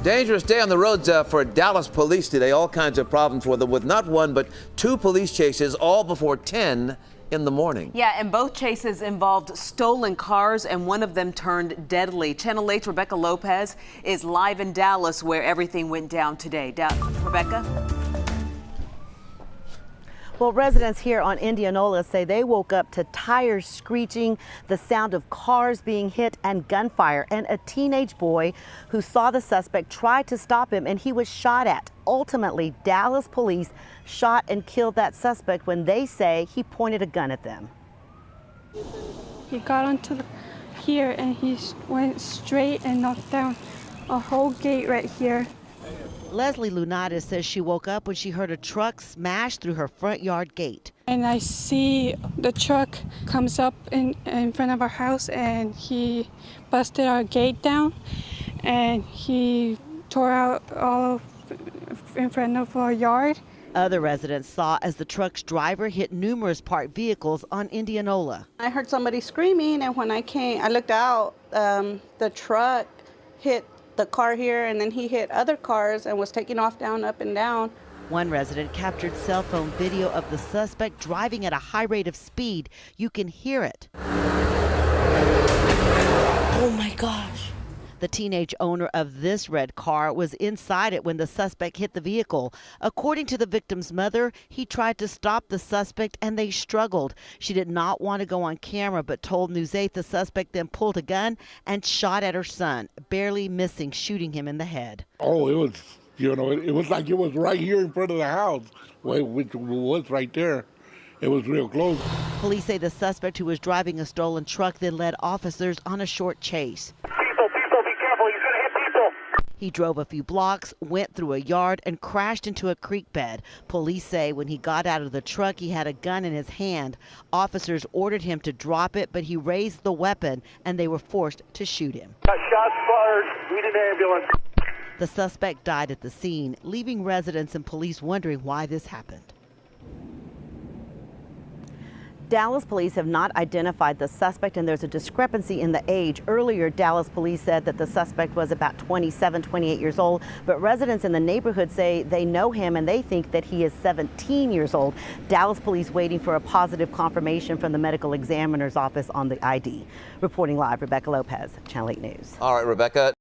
Dangerous day on the roads for Dallas police today. All kinds of problems with them, with not one but two police chases, all before 10 in the morning. Yeah, and both chases involved stolen cars, and one of them turned deadly. Channel 8's Rebecca Lopez is live in Dallas, where everything went down today. Rebecca? Well, residents here on Indianola say they woke up to tires screeching, the sound of cars being hit, and gunfire. And a teenage boy who saw the suspect tried to stop him, and he was shot at. Ultimately, Dallas police shot and killed that suspect when they say he pointed a gun at them. He got onto here and he went straight and knocked down a whole gate right here. Leslie Lunatis says she woke up when she heard a truck smash through her front yard gate. And I see the truck comes up in front of our house, and he busted our gate down, and he tore out all in front of our yard. Other residents saw as the truck's driver hit numerous parked vehicles on Indianola. I heard somebody screaming, and when I looked out, the truck hit the car here, and then he hit other cars and was taking off down, up and down. One resident captured cell phone video of the suspect driving at a high rate of speed. You can hear it. Oh my gosh. The teenage owner of this red car was inside it when the suspect hit the vehicle. According to the victim's mother, he tried to stop the suspect and they struggled. She did not want to go on camera, but told News 8 the suspect then pulled a gun and shot at her son, barely missing, shooting him in the head. Oh, it was, it was like it was right here in front of the house, which was right there. It was real close. Police say the suspect, who was driving a stolen truck, then led officers on a short chase. He drove a few blocks, went through a yard, and crashed into a creek bed. Police say when he got out of the truck, he had a gun in his hand. Officers ordered him to drop it, but he raised the weapon, and they were forced to shoot him. Shots fired. Need an ambulance. The suspect died at the scene, leaving residents and police wondering why this happened. Dallas police have not identified the suspect, and there's a discrepancy in the age. Earlier, Dallas police said that the suspect was about 27, 28 years old, but residents in the neighborhood say they know him and they think that he is 17 years old. Dallas police waiting for a positive confirmation from the medical examiner's office on the ID. Reporting live, Rebecca Lopez, Channel 8 News. All right, Rebecca.